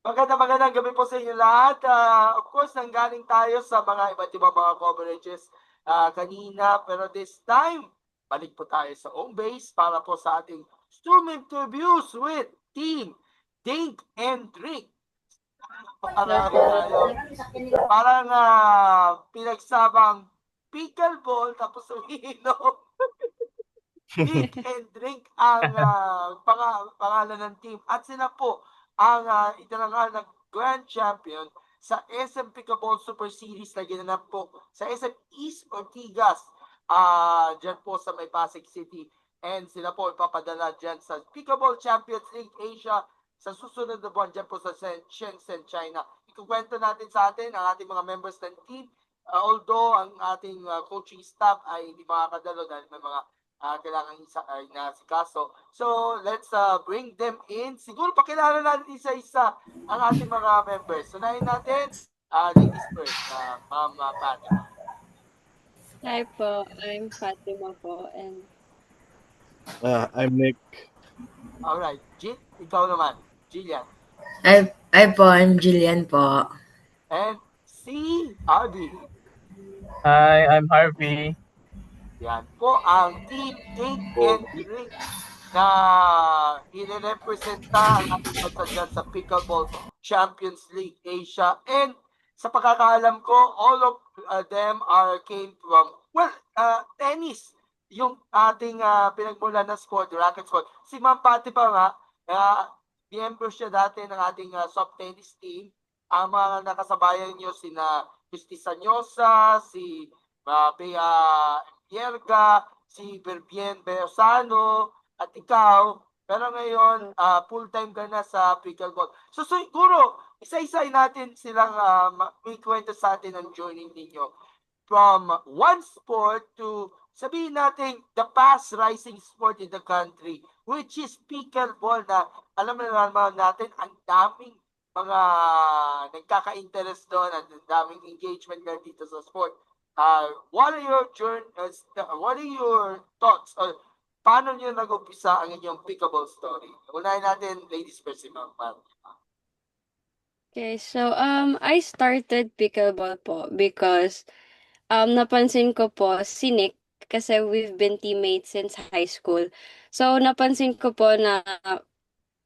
Magandang gabi po sa inyo lahat. Of course, nanggaling tayo sa mga iba't ibang mga coverages kanina. Pero this time, balik po tayo sa home base para po sa ating Zoom interviews with Team Dink and Drink. Hello Para po. tayo, parang pinagsabang pickleball tapos umiinom. Eat and Drink ang pangalan ng team. At sila po ang itinanghal na Grand Champion sa SM Pickleball Super Series na ginanap po sa SM East Ortigas, dyan po sa may Pasig City. And sila po ipapadala dyan sa Pickleball Champions League Asia sa susunod na buwan dyan po sa Shenzhen, China. Ikukwento natin sa atin ang ating mga members ng team. Although ang ating coaching staff ay hindi makakadalo dahil may mga kailangan inasikaso. So, let's bring them in. Siguro pakilala natin isa-isa ang ating mga members. Sunayin natin, ladies first, Ma'am Fatima. Hi po, I'm Fatima po and I'm Nick. Alright, ikaw naman, Jillian. Ay po, I'm Jillian po. And si Abby. Hi, I'm Harvey. Yan po ang Team Think and Drink na inirepresenta ang ating bansa dyan sa Pickleball Champions League Asia. And sa pagkakaalam ko, all of them came from, tennis. Yung ating pinagmula na sport, racket sport. Si Ma'am Pati pa nga, member siya dati ng ating soft tennis team. Ang mga nakasabayan nyo, sina Christy Sanyosa, si Bea Yerga, si Berbien Beosano, at ikaw, pero ngayon, full-time ka na sa pickleball. So siguro, isa-isay natin silang may kwento sa atin ang journey ninyo. From one sport to, sabihin natin, the fast rising sport in the country, which is pickleball na, alam naman natin, ang daming mga nagkaka-interest doon at ang daming engagement na dito sa sport. What are your thoughts or paano nyo nag-umpisa ang inyong pickleball story? Unahin natin, ladies first, si Ma'am. okay, so I started pickleball po because napansin ko po si Nick kasi we've been teammates since high school. So napansin ko po na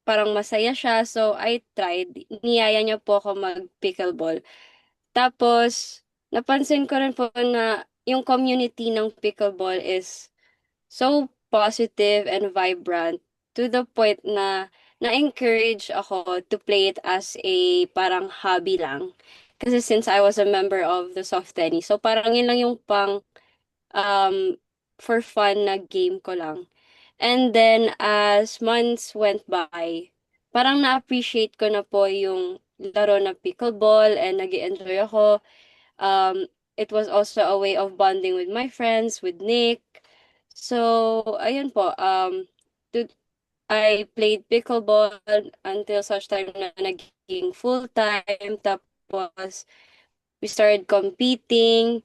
parang masaya siya, so I tried. Niyaya niya po ako mag-pickleball. Tapos napansin ko rin po na yung community ng pickleball is so positive and vibrant to the point na na-encourage ako to play it as a parang hobby lang. Kasi since I was a member of the soft tennis, so parang yun lang yung pang um, for fun na game ko lang. And then as months went by, parang na-appreciate ko na po yung laro na pickleball and nag enjoy ako. It was also a way of bonding with my friends, with Nick. So, ayun po, to, I played pickleball until such time na naging full-time. Tapos, we started competing.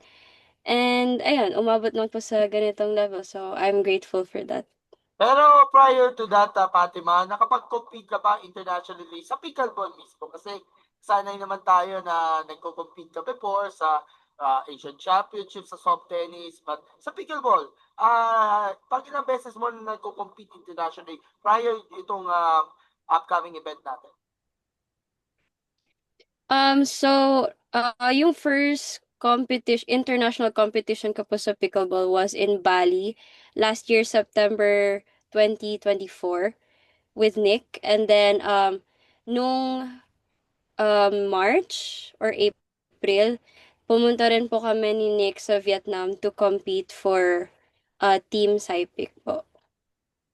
And, ayun, umabot na po sa ganitong level. So, I'm grateful for that. Pero prior to that, Fatima, nakapag-compete ka ba internationally sa pickleball mismo? Kasi sanay naman tayo na nagko-compete ka before sa Asian Championship sa soft tennis. But sa pickleball, pag ilang beses mo na nagko-compete internationally prior itong upcoming event natin? Yung first international competition ko po sa pickleball was in Bali last year, September 2024 with Nick. And then, nung March or April, pumunta rin po kami ni Nick sa Vietnam to compete for Team Saipic po.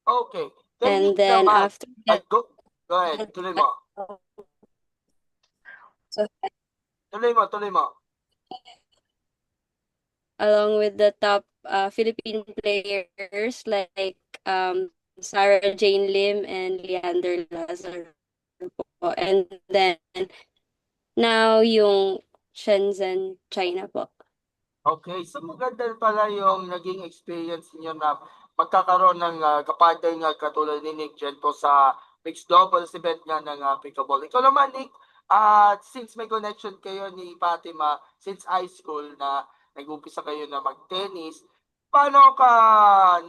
Okay. And then naman, after that, go ahead, tuloy mo. so, Tuloy mo. along with the top Philippine players like Sarah Jane Lim and Leander Lazaro po. And then, now yung Shenzhen, China po. Okay, so maganda pala yung naging experience niyo na magkakaroon ng kapartner nga katulad ni Nick dyan po sa mixed doubles event nga ng pickleball. Ikaw naman, Nick, At since may connection kayo ni Fatima since high school na nag-umpisa kayo na mag-tennis, paano ka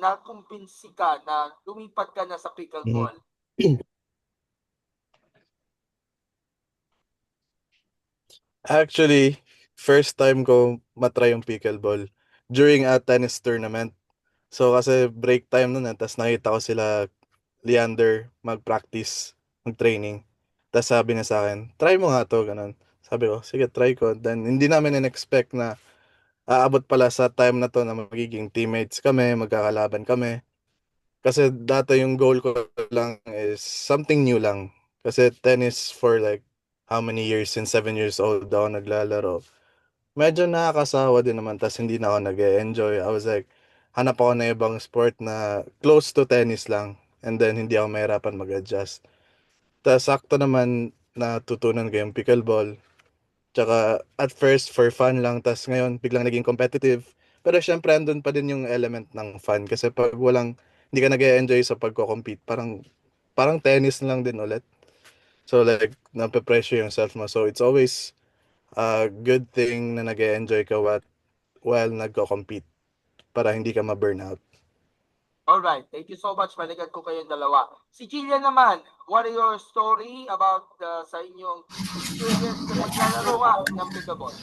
nakumbinsi ka na lumipat ka na sa pickleball? Actually, first time ko matry yung pickleball during a tennis tournament. So kasi break time nun tapos nakita ko sila Leander mag-practice, mag-training. Tapos sabi niya sa akin, try mo nga to, ganun. Sabi ko, sige, try ko. Then hindi namin in-expect na aabot pala sa time na to na magiging teammates kami, magkakalaban kami. Kasi dati yung goal ko lang is something new lang. Kasi tennis for like how many years, since 7 years old ako naglalaro. Medyo nakakasawa din naman, tas hindi na ako nag-enjoy. I was like, hanap ako na ibang sport na close to tennis lang. And then hindi ako mahirapan mag-adjust. Tas sakto naman natutunan ko yung pickleball. Tsaka at first for fun lang, tas ngayon biglang naging competitive. Pero syempre andun pa din yung element ng fun kasi pag hindi ka nag-enjoy sa pagko-compete, parang tennis lang din ulit. So like, nape-pressure yung self mo. So it's always a good thing na nag-enjoy ka while nagko-compete para hindi ka ma-burnout. Alright, thank you so much. Balikan ko kayong dalawa. Si Jillian naman, what are your story about sa inyong experience sa paglalaro nga ng pickleball?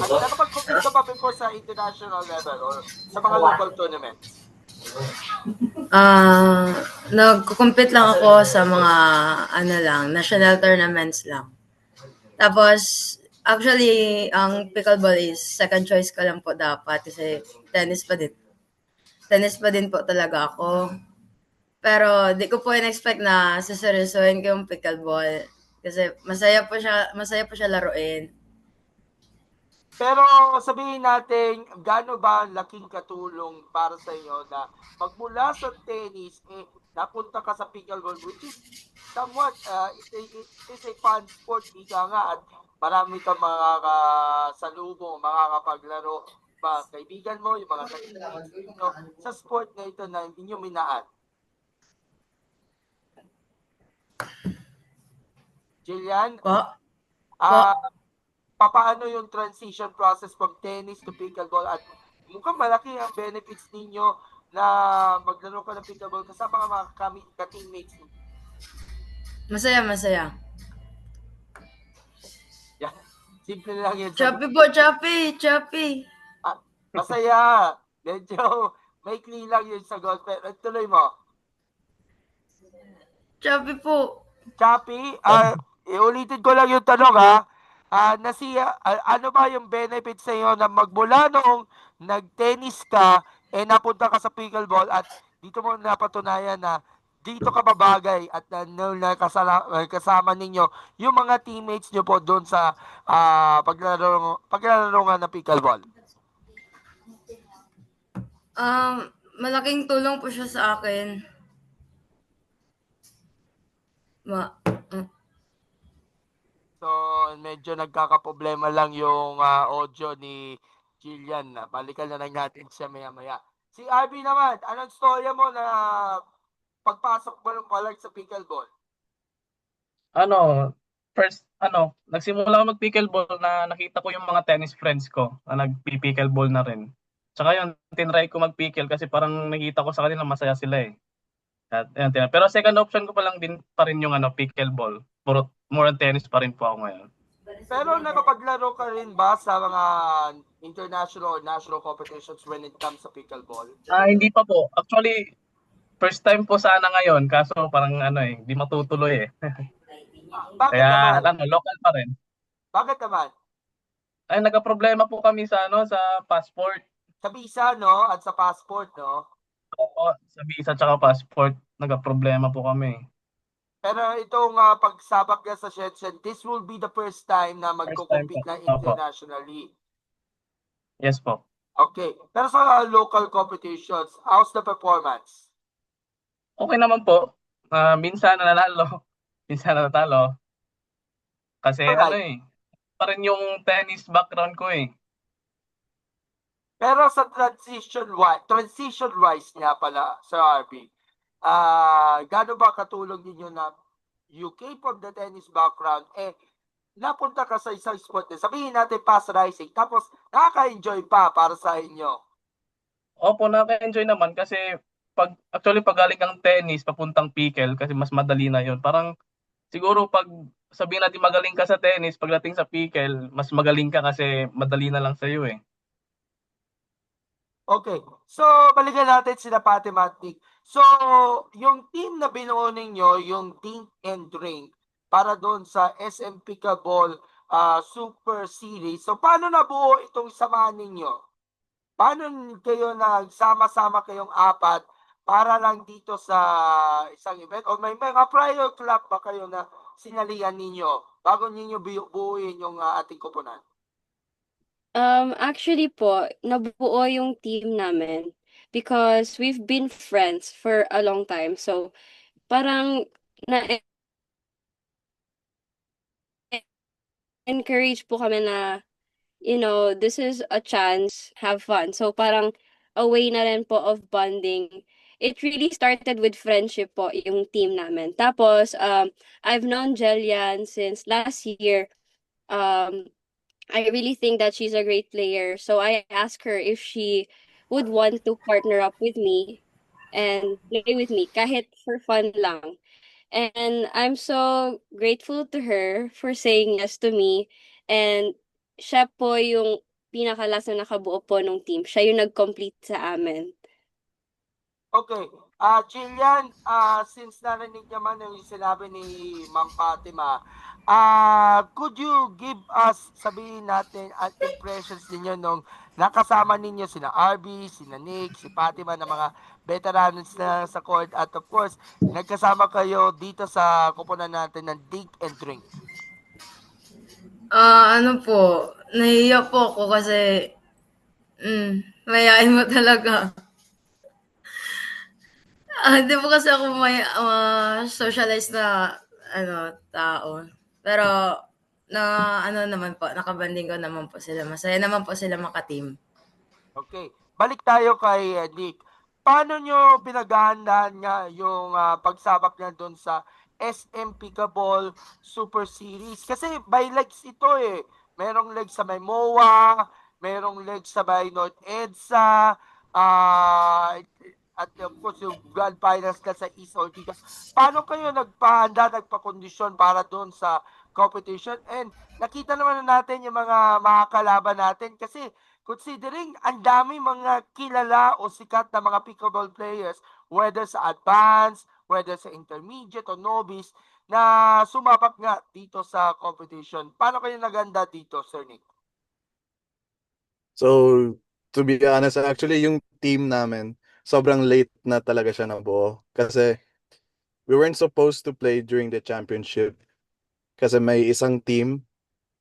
At nakapag-compete ka ba before sa international level or sa mga local tournaments? Nagko-compete lang ako sa mga national tournaments lang. Tapos, actually, ang pickleball is second choice ko lang po dapat kasi tennis pa din. Tennis pa din po talaga ako. Pero di ko po in-expect na suseryosohin ko yung pickleball. Kasi masaya po siya laruin. Pero sabihin natin, gaano ba laking katulong para sa inyo na magmula sa tennis, napunta ka sa pickleball, which is somewhat, it is a fun sport, ika nga, at marami kang mga kasalubong, makakapaglaro, mga kaibigan mo, yung mga teammates ninyo, sa sport na ito na hindi nyo minaan. Jillian, Po? paano yung transition process from tennis to pickleball at mukhang malaki ang benefits ninyo na maglaro ka ng pickleball kasama mga ka-teammates mo. Masaya. Yeah. Simple lang yun. Choppy po, choppy. Masaya. Medyo maikli lang yun sa golf. Pero tuloy mo. Choppy po. Choppy, iulitin ko lang yung tanong ha. Ano ba yung benefit sa iyo na magmula noong nag-tennis ka, napunta ka sa pickleball at dito mo napatunayan na dito ka babagay at kasama ninyo yung mga teammates nyo po doon sa paglalaro nga ng pickleball? Malaking tulong po siya sa akin. So, medyo nagkakaproblema lang yung audio ni Jillian. Balikan na lang natin siya maya-maya. Si Ivy naman, anong storya mo na pagpasok mo ng college sa pickleball? Nagsimula ako mag-pickleball na nakita ko yung mga tennis friends ko na nagpi-pickleball na rin. Tsaka yun, tinry ko mag-pickle kasi parang nakita ko sa kanila masaya sila eh. Pero second option ko pa rin yung pickleball. More on tennis pa rin po ako ngayon. Pero nakapaglaro ka rin ba sa mga international or national competitions when it comes sa pickleball? Hindi pa po. Actually, first time po sana ngayon kaso parang hindi matutuloy eh. Bakit Kaya naman? local pa rin. Bakit naman? Ay nagka-problema po kami sa sa passport. Sa visa, no? At sa passport, no? Oo, sa visa tsaka passport, nagka-problema po kami. Pero itong pagsabak niya sa Shenzhen, this will be the first time na magko-compete na internationally. Yes po. Okay. Pero sa local competitions, how's the performance? Okay naman po. Minsan nanalo, minsan natalo. Kasi Alright. pa rin yung tennis background ko eh. Pero sa transition wise niya pala sa RB, gaano ba katulong ninyo na you came from the tennis background, napunta ka sa isang sport na sabihin natin fast rising, tapos nakaka-enjoy pa para sa inyo. Opo, nakaka-enjoy naman kasi actually pag galing kang tennis papuntang pickle kasi mas madali na 'yon. Parang siguro pag sabihin natin magaling ka sa tennis, pagdating sa pickle, mas magaling ka kasi madali na lang sa iyo eh. Okay. So, balikan natin sila Pati Matnik. So, yung team na binuo ninyo, yung Dink and Drink, para doon sa SM Pickleball Super Series. So, paano nabuo itong samahan ninyo? Paano kayo nagsama-sama kayong apat para lang dito sa isang event? O may mga prior club ba kayo na sinalihan ninyo bago ninyo buuin yung ating koponan? Actually po, nabuo yung team namin because we've been friends for a long time. So, parang na-encourage po kami na, this is a chance, have fun. So, parang a way na rin po of bonding. It really started with friendship po, yung team namin. Tapos, I've known Jelian since last year. Um, I really think that she's a great player. So I asked her if she would want to partner up with me and play with me, kahit for fun lang. And I'm so grateful to her for saying yes to me. And siya po yung pinakalas na nakabuo po ng team. Siya yung nag-complete sa amin. Okay. Jillian, since narinig naman yung sinabi ni Ma'am Fatima, could you give us, sabihin natin, at impressions ninyo nung nakasama ninyo sina RB, sina Nick, si Fatima na mga veterans na sa court at of course, nagkasama kayo dito sa kupunan natin ng Dig and Drink. Ano po, nahiya po ako kasi mayayain mo talaga. Hindi po kasi ako may socialized na tao. Pero ano naman po, nakabanding ko naman po sila. Masaya naman po sila maka-team. Okay. Balik tayo kay Nick. Paano nyo pinaghahandaan nga yung pagsabak niya doon sa SM Pickleball Super Series? Kasi by legs ito eh. Merong legs sa may MOA, merong legs sa may North EDSA, at of course yung Grand Finals ka sa East Ortigas. Paano kayo nagpahanda, nagpakondisyon para doon sa competition? And nakita naman natin yung mga kalaban natin kasi considering ang dami mga kilala o sikat na mga pickleball players, whether sa advanced, whether sa intermediate o novice, na sumapak nga dito sa competition. Paano kayo naganda dito, Sir Nick? So, to be honest, actually yung team namin, sobrang late na talaga siya nabuo. Kasi we weren't supposed to play during the championship. Kasi may isang team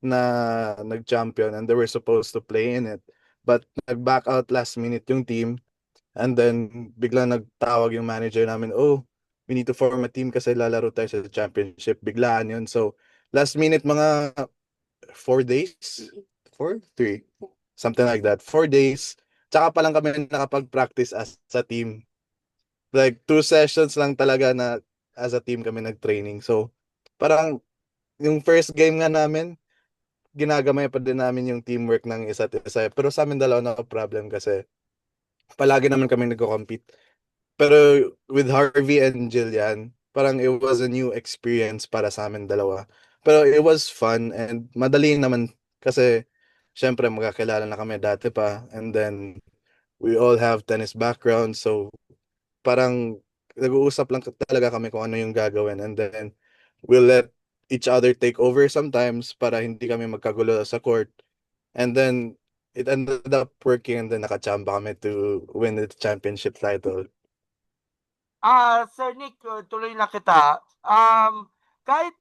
na nag-champion and they were supposed to play in it. But nag-back out last minute yung team. And then bigla nagtawag yung manager namin, oh, we need to form a team kasi lalaro tayo sa championship. Biglaan yun. So, last minute mga 4 days? 3? Something like that. 4 days. Tsaka pa lang kami nakapag-practice as a team. Like, 2 sessions lang talaga na as a team kami nag-training. So, parang yung first game nga namin, ginagamay pa din namin yung teamwork ng isa't isa. Pero sa amin dalawa na problem kasi palagi naman kami nagko-compete. Pero with Harvey and Jillian, parang it was a new experience para sa amin dalawa. Pero it was fun and madali naman kasi syempre magkakilala na kami dati pa and then we all have tennis background so parang nag-uusap lang talaga kami kung ano yung gagawin and then we'll let each other take over sometimes para hindi kami magkagulo sa court. And then it ended up working and then nakachamba kami to win the championship title. Sir Nick, tuloy na kita. Kahit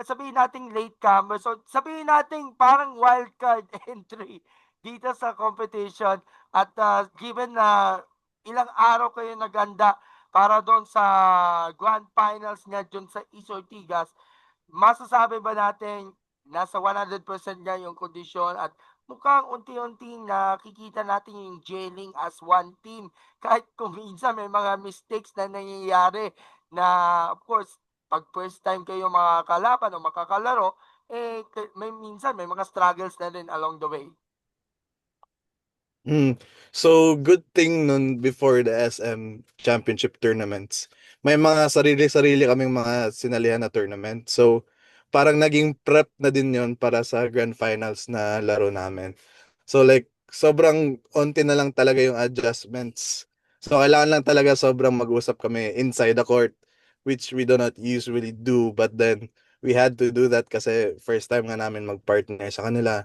sabihin nating latecomer, so sabihin nating parang wildcard entry dito sa competition at given na ilang araw kayo naganda para doon sa grand finals nga doon sa East Ortigas, masasabi ba natin nasa 100% nga yung kondisyon at mukhang unti-unti nakikita natin yung gelling as one team kahit kung minsan may mga mistakes na nangyayari na of course pag first time kayo makakalaban o makakalaro, minsan may mga struggles na rin along the way. So, good thing nun before the SM Championship tournaments, may mga sarili-sarili kaming mga sinalihan na tournament. So, parang naging prep na din yon para sa grand finals na laro namin. So, like, sobrang onti na lang talaga yung adjustments. So, kailangan lang talaga sobrang mag-usap kami inside the court, which we do not usually do. But then, we had to do that kasi first time nga namin mag-partner sa kanila.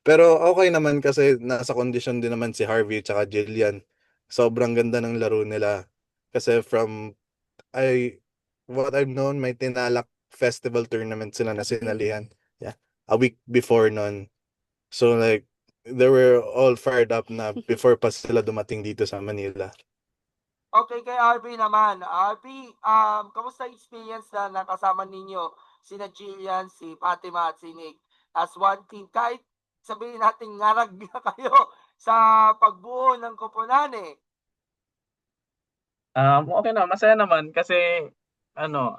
Pero okay naman kasi nasa kondisyon din naman si Harvey tsaka Jillian. Sobrang ganda ng laro nila. Kasi I, what I've known, may Tinalak Festival tournament sila na sinalihan. Yeah. A week before nun. So like, they were all fired up na before pa sila dumating dito sa Manila. Okay, kay RB naman. RB, kamusta experience na nakasama ninyo sina Jillian, si Fatima at si Nick as one team? Kahit sabihin natin ngarag na kayo sa pagbuo ng koponan eh. Okay na, masaya naman kasi ano,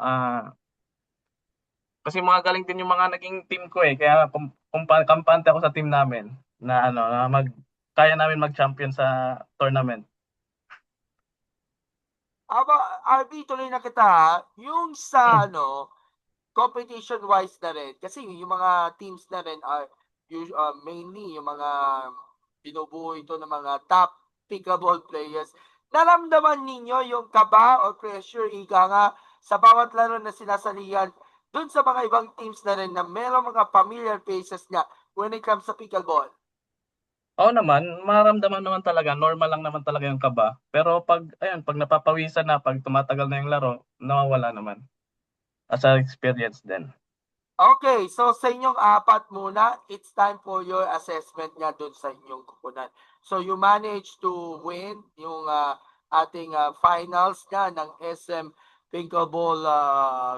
kasi mga galing din yung mga naging team ko eh. Kaya kampante ako sa team namin na ano, na kaya namin mag-champion sa tournament. Aba, RB, tuloy na kita ha. Yung sa competition wise na rin kasi yung mga teams na rin are mainly yung mga binubuo ito ng mga top pickable players. Naramdaman ninyo yung kaba or pressure ika nga sa bawat laro na sinasalihan dun sa mga ibang teams na rin na meron mga familiar faces nga when it comes sa pickleball? Oo naman, maramdaman naman talaga, normal lang naman talaga yung kaba. Pero pag napapawisan na, pag tumatagal na yung laro, nawawala naman. As an experience din. Okay, so sa inyong apat muna, it's time for your assessment nga dun sa inyong kupunan. So you managed to win yung ating finals nga ng SM Pickleball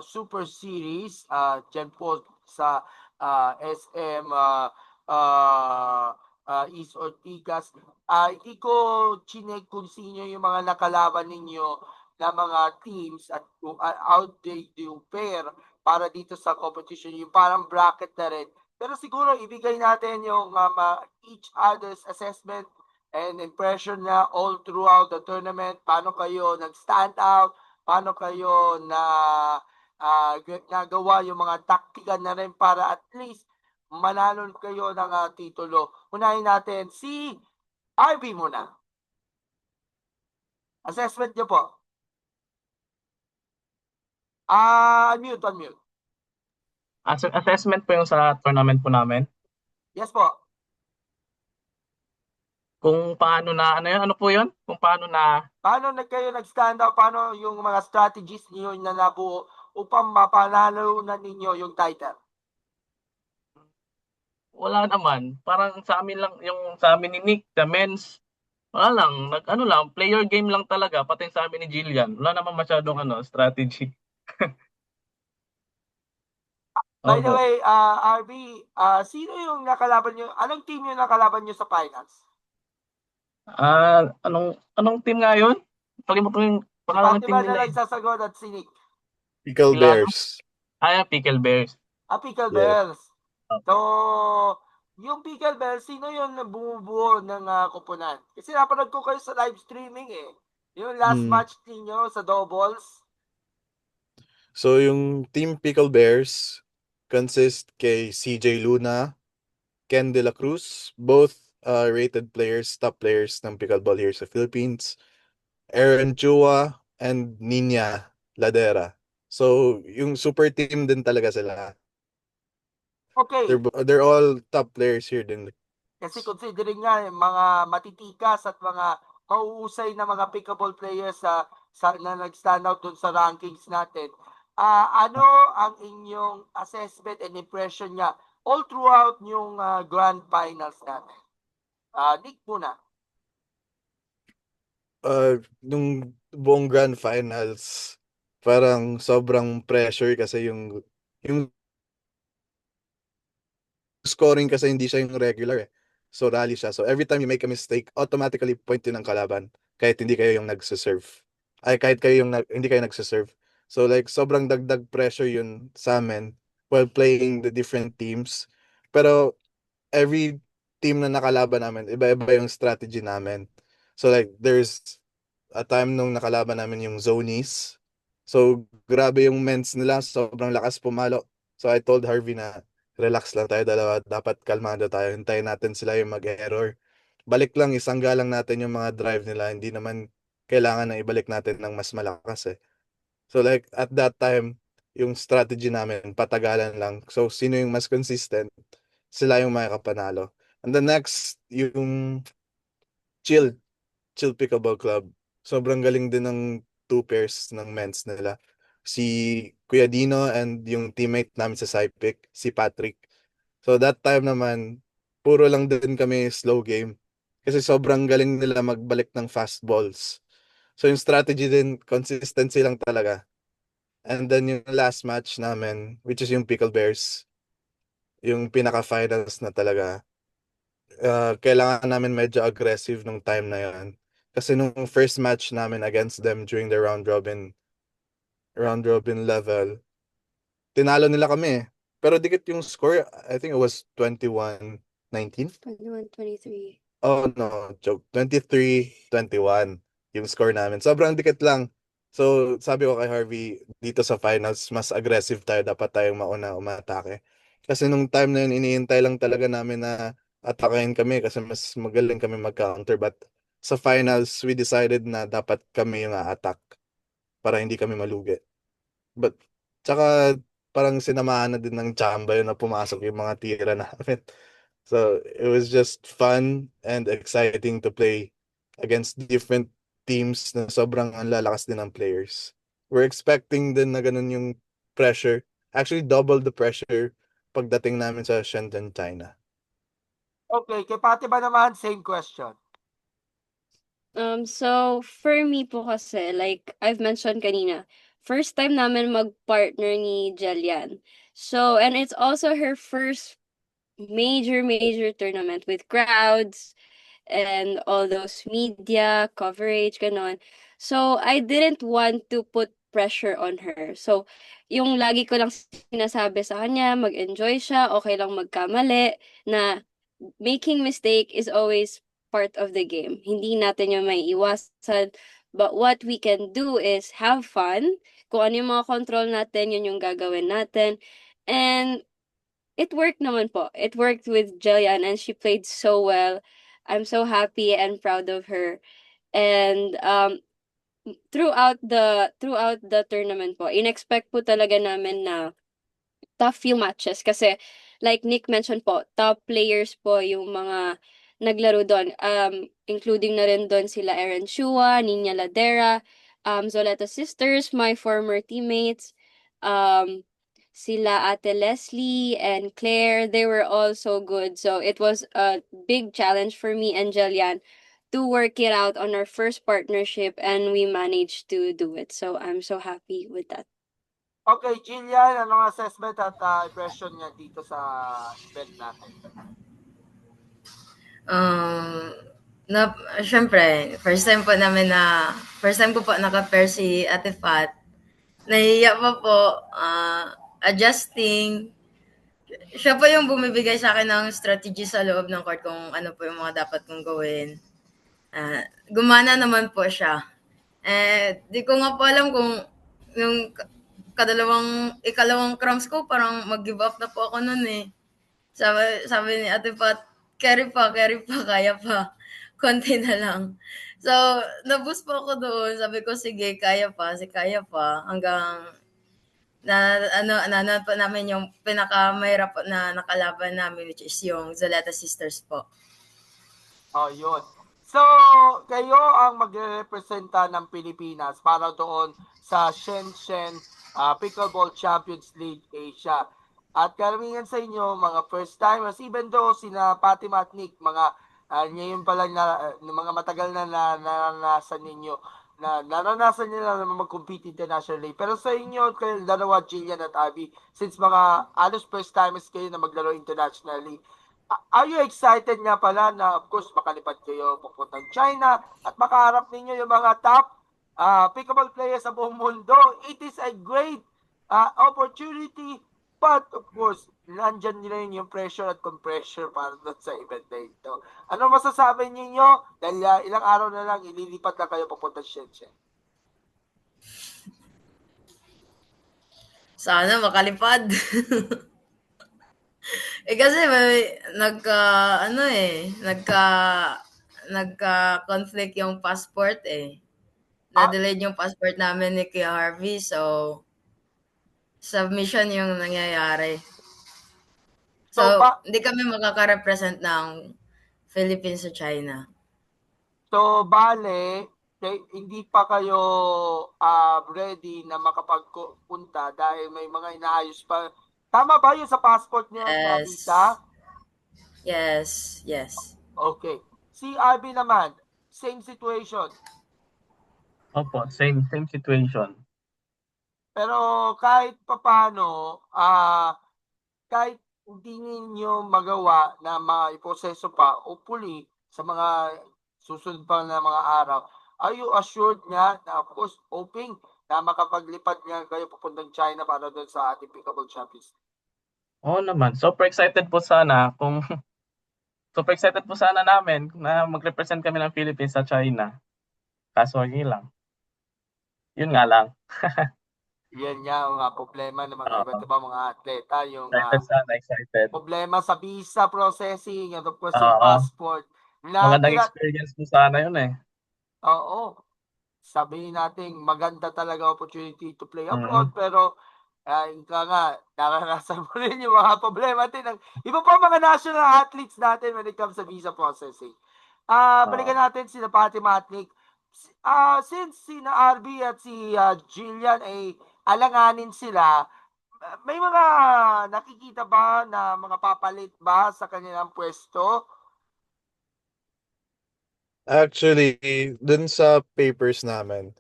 Super Series dyan po sa SM East Ortigas. Hindi ko chinek kung sino yung mga nakalaban ninyo na mga teams at how they do pair para dito sa competition, yung parang bracket na rin. Pero siguro ibigay natin yung each other's assessment and impression na all throughout the tournament. Paano kayo nag-stand out? Paano kayo nagawa yung mga taktika na rin para at least manalo kayo ng titulo. Unahin natin si RB muna. Assessment niyo po. Unmute. Assessment po yung sa tournament po namin. Yes po. Kung paano na, ano po yun? Kung paano na, Paano kayo nag-stand out? Paano yung mga strategies niyo na nabuo upang mapanalo na ninyo yung title? wala naman. Parang sa amin lang, yung sa amin ni Nick, the men's, wala lang, player game lang talaga, pati sa amin ni Jillian. Wala naman masyadong strategy. By the Opo. way, RB, sino yung nakalaban nyo? Anong team yung nakalaban nyo sa finals? Anong team nga yun? Pag mo yung Si pangalan ng team Fatima na nila lang sasagot at si Nick. Pickle Kilala? Bears. Pickle Bears. Pickle Yeah. Bells. So, yung Pickle Bells, sino yung bumubuo ng koponan? Kasi napanood ko kayo sa live streaming eh. Yung last match niyo sa doubles. So, yung Team Pickle Bears consist kay CJ Luna, Ken De La Cruz, both rated players, top players ng pickleball here sa Philippines, Aaron Chua, and Nina Ladera. So, yung super team din talaga sila. Okay. They're all top players here din. Kasi considering nga mga matitikas at mga mauusay na mga pickable players na nag-stand out dun sa rankings natin. Ano ang inyong assessment and impression niya all throughout yung grand finals natin? Nick muna. Nung buong grand finals, parang sobrang pressure kasi yung scoring kasi hindi siya yung regular eh. So rally siya. So every time you make a mistake, automatically point yun ang kalaban kahit hindi kayo yung nagsiserve. Ay kahit kayo yung hindi kayo nagsiserve. So like sobrang dagdag pressure yun sa amin while playing the different teams. Pero every team na nakalaban namin, iba-iba yung strategy namin. So like there's a time nung nakalaban namin yung Zonies. So grabe yung mens nila, sobrang lakas pumalo. So I told Harvey na relax lang tayo dalawa, dapat kalmado tayo, hintayin natin sila yung mag-error. Balik lang, isangga lang natin yung mga drive nila, hindi naman kailangan na ibalik natin ng mas malakas eh. So like at that time, yung strategy namin, patagalan lang. So sino yung mas consistent, sila yung makakapanalo. And the next, yung Chill, Chill Pickleball Club. Sobrang galing din ng two pairs ng men's nila. Si Kuya Dino and yung teammate namin sa Saipik, si Patrick. So that time naman, puro lang din kami slow game. Kasi sobrang galing nila magbalik ng fast balls. So yung strategy din, consistency lang talaga. And then yung last match namin, which is yung Pickle Bears, yung pinaka-finals na talaga. Kailangan namin medyo aggressive nung time na yun. Kasi nung first match namin against them during the round robin level, tinalo nila kami. Pero dikit yung score, I think it was 21-19. 21-23. Oh no, joke. 23-21 yung score namin. Sobrang dikit lang. So sabi ko kay Harvey, dito sa finals, mas aggressive tayo. Dapat tayong mauna umatake. Kasi nung time na yun, iniintay lang talaga namin na atakehin kami kasi mas magaling kami mag-counter. But sa finals, we decided na dapat kami yung a-attack para hindi kami malugi. But, tsaka parang sinamahan na din ng tsamba yun na pumasok yung mga tira namin. So, it was just fun and exciting to play against different teams na sobrang ang lalakas din ng players. We're expecting din na ganun yung pressure. Actually, double the pressure pagdating namin sa Shenzhen, China. Okay, kay Pati ba naman, same question. So for me po kasi, like I've mentioned kanina, first time namin mag-partner ni Jelian. So, and it's also her first major tournament with crowds and all those media coverage, ganon. So, I didn't want to put pressure on her. So, yung lagi ko lang sinasabi sa kanya, mag-enjoy siya, okay lang magkamali, na making mistake is always part of the game. Hindi natin yung may iwasan. But what we can do is have fun. Kung ano yung mga control natin, yun yung gagawin natin. And it worked naman po. It worked with Jillian and she played so well. I'm so happy and proud of her. And throughout the tournament po, inexpect po talaga namin na tough yung matches kasi like Nick mentioned po, top players po yung mga naglaro doon. Including na rin doon sila Erin Shua, Nina Ladera, Zoleta Sisters, my former teammates, um, sila Ate Leslie and Claire, they were all so good. So it was a big challenge for me and Jillian to work it out on our first partnership and we managed to do it. So I'm so happy with that. Okay, Jillian, anong assessment at impression niya dito sa event natin? Na, syempre, first time ko po naka-pair si Ate Fat. Nahiya pa po, adjusting. Siya po yung bumibigay sa akin ng strategy sa loob ng court kung ano po yung mga dapat kong gawin. Gumana naman po siya. Di ko nga po alam kung yung ikalawang crumbs ko, parang mag-give up na po ako nun eh. Sabi ni Ate Pat, carry pa, kaya pa. Konti na lang. So, na-boost po ako doon. Sabi ko, sige, kaya pa. Hanggang nanood po namin yung pinakamahirap po na nakalaban namin, which is yung Zoleta Sisters po. Oh, yun. So, kayo ang magre-representa ng Pilipinas para doon sa Shenzhen Pickleball Champions League Asia. At karamihan sa inyo, mga first timers, even though sina Fatima at Nick, mga ngayon pa lang na mga matagal na naranasan ninyo, na naranasan nila na mag-compete internationally. Pero sa inyo, kayo dalawa, Jillian at Abby, since mga alos first timers kayo na maglaro internationally, are you excited nga pala na of course makalipad kayo papuntang China at makaharap ninyo yung mga top pickleball players sa buong mundo. It is a great opportunity, but of course, nandyan rin yung pressure at compressure para doon sa event na ito. Ano masasabi ninyo? Dahil ilang araw na lang, ililipat na kayo papunta sa Shenzhen. Sana makalipad. Kasi may nagka-conflict yung passport eh. Na-delayed yung passport namin ni Kuya Harvey, so submission yung nangyayari. So, hindi kami makaka-represent ng Philippines sa China. So, bale, hindi pa kayo ready na makapagpunta dahil may mga inaayos pa. Tama ba yun sa passport niya sa visa? Yes. Okay. Si Abby naman, same situation. Opo, same situation. Pero kahit papano, kahit hindi ninyo magawa na maiproseso pa, hopefully, sa mga susunod pa na mga araw, are you assured nga na of course, hoping na makapaglipad nga kayo papuntang China para doon sa ating Pickleball Champions? Oo naman. Super excited po sana namin na mag-represent kami ng Philippines sa China. Kaso yun lang. Yun nga lang. Yan nga ang problema ng mga iba't ibang mga atleta, yung Excited. problema sa visa processing at of course Oo. yung passport. Magandang experience po sana yun eh. Oo. Sabihin natin, maganda talaga opportunity to play abroad, pero ika nga, naranasan mo rin yung mga problema natin ng iba pa mga national athletes natin when it comes sa visa processing. Balikan natin si Pati Matnik. Since si RB at si Jillian ay alanganin sila, may mga nakikita ba na mga papalit ba sa kanilang pwesto? Actually, dun sa papers namin,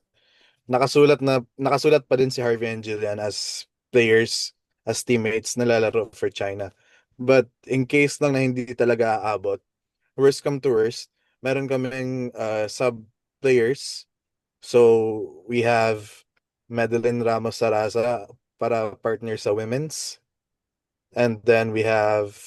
nakasulat pa din si Harvey and Jillian as players, as teammates na lalaro for China. But in case lang na hindi talaga aabot, worst come to worst, meron kaming sub players. So we have Madeline Ramos Saraza para partner sa women's. And then we have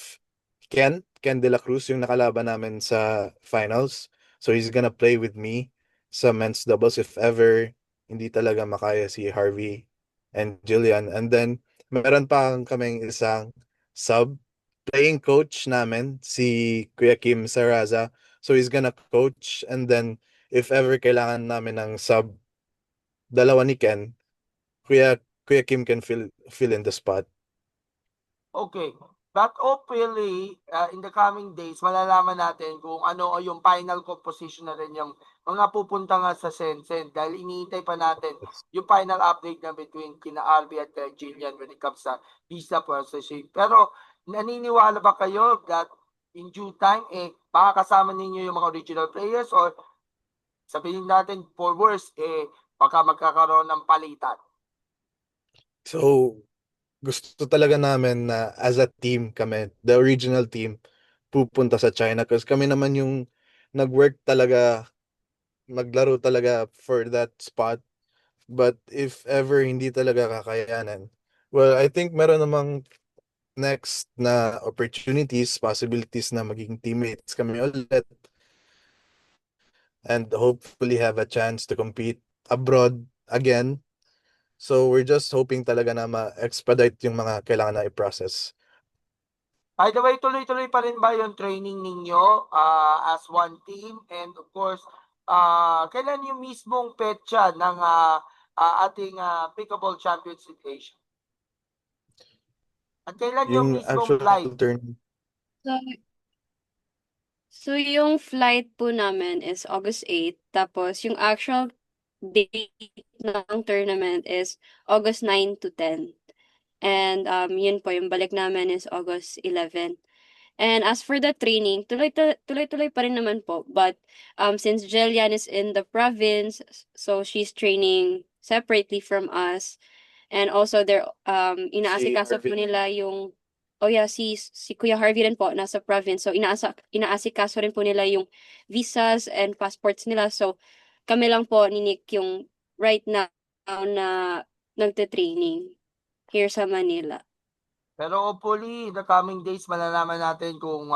Ken De La Cruz, yung nakalaban namin sa finals. So he's gonna play with me sa men's doubles if ever hindi talaga makaya si Harvey and Jillian. And then meron pa kaming isang sub playing coach namin, si Kuya Kim Saraza. So he's gonna coach, and then if ever kailangan namin ng sub, dalawa ni Ken, Kuya Kim can fill in the spot. Okay. But hopefully, in the coming days, malalaman natin kung ano o yung final composition na rin yung mga pupunta nga sa Shenzhen. Dahil iniintay pa natin yung final update na between kina RB at Jillian when it comes sa visa processing. Pero naniniwala ba kayo that in due time, makakasama ninyo yung mga original players, or sabihin natin for worse, baka magkakaroon ng palitan? So, gusto talaga namin na as a team kami, the original team, pupunta sa China kasi kami naman yung nag-work talaga, maglaro talaga for that spot. But if ever hindi talaga kakayanan, well, I think meron namang next na opportunities, possibilities na maging teammates kami ulit and hopefully have a chance to compete abroad again. So we're just hoping talaga na ma-expedite yung mga kailangan na i-process. By the way, tuloy-tuloy pa rin ba yung training ninyo as one team? And of course, kailan yung mismong petsa ng ating Pickleball Championship Asia? At kailan yung mismong actual flight? turn. So yung flight po namin is August 8, tapos yung actual date ng tournament is August 9 to 10. And yun po, yung balik namin is August 11. And as for the training, tuloy-tuloy pa rin naman po. But since Jillian is in the province, so she's training separately from us. And also they're inaasikaso po Harvey. nila yung si Kuya Harvey rin po nasa province. So inaasikaso rin po nila yung visas and passports nila. So kami lang po ni Nick yung right now na nagte-training here sa Manila. Pero hopefully, in the coming days, malalaman natin kung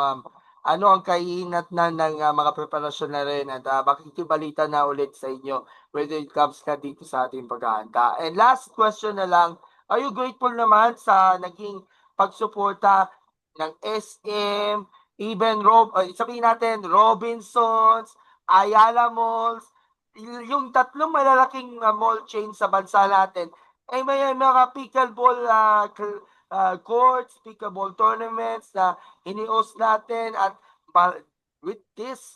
ano ang kahinatnan ng mga preparasyon na rin at makikibalita na ulit sa inyo whether it comes na dito sa ating paghahanda. And last question na lang, are you grateful naman sa naging pagsuporta ng SM, even sabihin natin, Robinsons, Ayala Malls, yung tatlong malalaking mall chain sa bansa natin, ay may mga pickleball courts, pickleball tournaments na inios natin at with this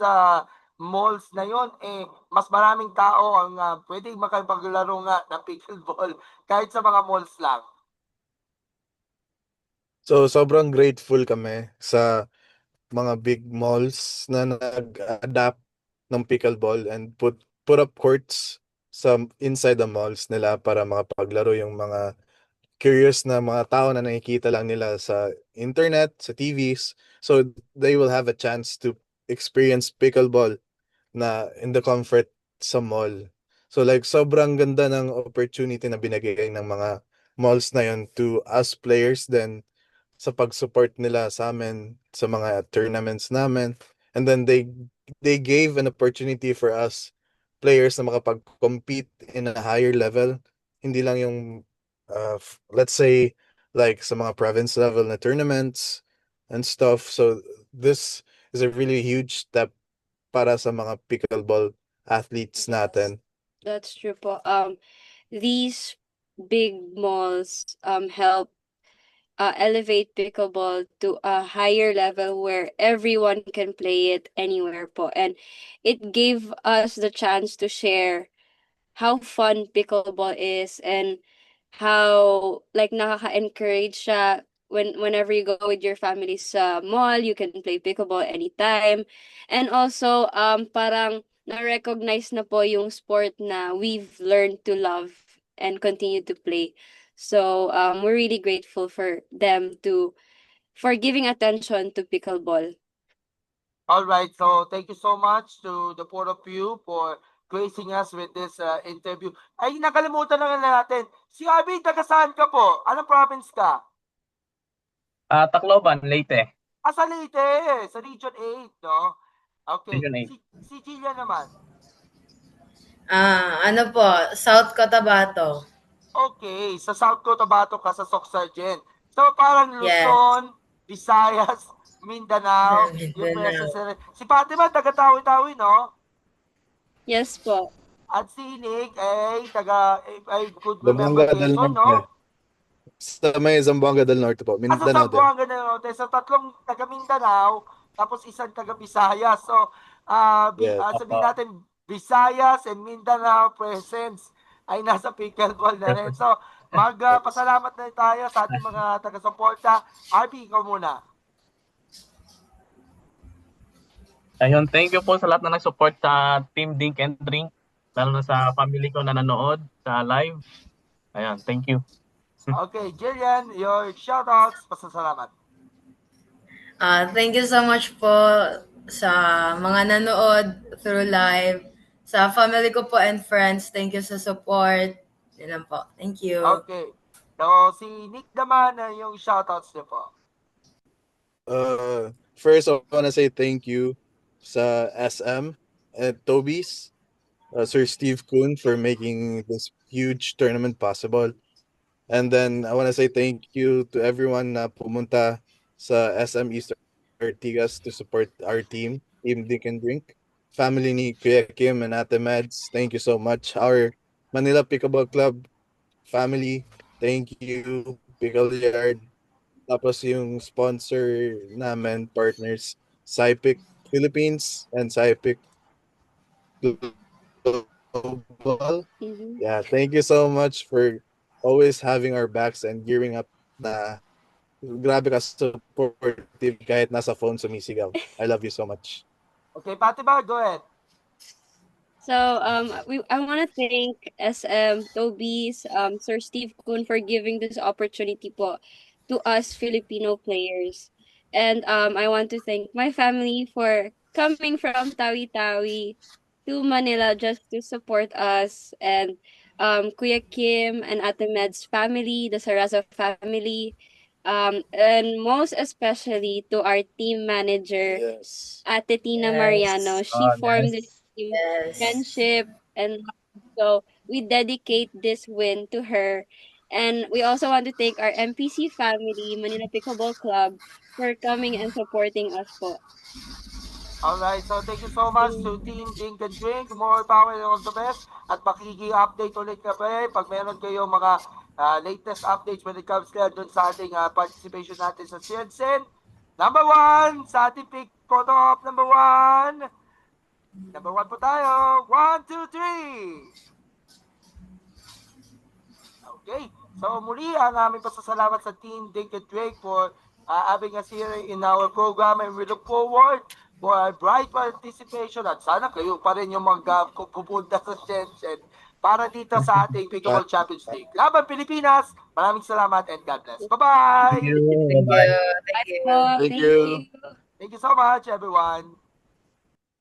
malls na yon mas maraming tao ang pwedeng makapaglaro nga ng pickleball kahit sa mga malls lang. So, sobrang grateful kami sa mga big malls na nag-adapt ng pickleball and put up courts sa inside the malls nila para makapaglaro yung mga curious na mga tao na nakikita lang nila sa internet, sa TVs. So they will have a chance to experience pickleball na in the comfort sa mall. So like sobrang ganda ng opportunity na binigay ng mga malls na yun to us players then sa pag-support nila sa amin sa mga tournaments namin. And then they gave an opportunity for us players na makapag-compete in a higher level. Hindi lang yung let's say like sa mga province level na tournaments and stuff. So this is a really huge step para sa mga pickleball athletes natin. That's true po. These big malls help elevate pickleball to a higher level where everyone can play it anywhere po. And it gave us the chance to share how fun pickleball is and how like nakaka-encourage siya whenever you go with your family sa mall, you can play pickleball anytime. And also parang na-recognize na po yung sport na we've learned to love and continue to play. So we're really grateful for them for giving attention to pickleball. All right, so thank you so much to the four of you for gracing us with this interview. Ay, nakalimutan na nga natin. Si Abby, taga saan ka po? Anong province ka? Tacloban, Leyte. Sa Leyte, sa Region 8, no? Okay. Region 8. Si Jillian naman. Ano po, South Cotabato. Okay, sa South Cotabato ka sa Soc Sargent. So parang Yes. Luzon, Visayas, Mindanao, yung Mindanao. presence. Si Fatima, taga Tawi-Tawi, no? Yes po. At si Nick ay good Zamboanga remember del Quezon, Norte. no? Sa may Zamboanga del Norte po, Sa Mindanao din. Zamboanga del Norte, sa tatlong taga Mindanao, tapos isang taga Visayas. So, Yes. sabihin natin, Visayas and Mindanao presence ay nasa pickleball na rin. So, pasalamat na tayo sa ating mga taga-suporta. RP, ikaw muna. Ayun, thank you po sa lahat na nag-support sa Team Dink and Drink, lalo na sa family ko na nanood sa live. Ayun, thank you. Okay, Jillian, your shoutouts, pasasalamat. Thank you so much po sa mga nanood through live. Sa family ko po and friends, thank you sa support. Yun lang po. Thank you. Okay. So, si Nick naman, yung shoutouts niyo po. First, I want to say thank you sa SM and Toby's, Sir Steve Kuhn for making this huge tournament possible. And then I want to say thank you to everyone na pumunta sa SM East Ortigas to support our team, Team Dink and Drink. Family ni Kuya Kim and Ate Mads, thank you so much. Our Manila Pickleball Club family, thank you. Pickle Yard. Tapos yung sponsor namin, partners, Cypic Philippines and Cypic Global. Mhm. Yeah, thank you so much for always having our backs and gearing up na grabe ka supportive kahit nasa phone sumisigaw. I love you so much. Okay, Fatima, go ahead. So I want to thank SM Toby's Sir Steve Kuhn for giving this opportunity po to us Filipino players. And I want to thank my family for coming from Tawi-Tawi to Manila just to support us, and Kuya Kim and Ate Med's family, the Saraza family, and most especially to our team manager, Yes. Ate Tina Mariano. Yes. She formed this Yes. team Yes. friendship, and so we dedicate this win to her. And we also want to thank our MPC family, Manila Pickleball Club, for coming and supporting us po. Alright, so thank you so much to Team Drink and Drink. More power and all the best. At makiki-update ulit kami pag meron kayong mga latest updates when it comes dun sa ating participation natin sa Shenzhen. Number 1 sa ating pick photo op. Number 1. Number 1 po tayo. 1, 2, 3. Okay. So muli ang aming pasasalamat sa Team Dink and Drake for having us here in our program, and we look forward for a bright participation at sana kayo pa rin yung pupunta sa Shenzhen para dito sa ating Pickleball Champions League. Laban Pilipinas! Maraming salamat and God bless. Thank Bye-bye! you. Thank Bye. you. Thank you. Po, Thank thank you. you. Thank you so much, everyone.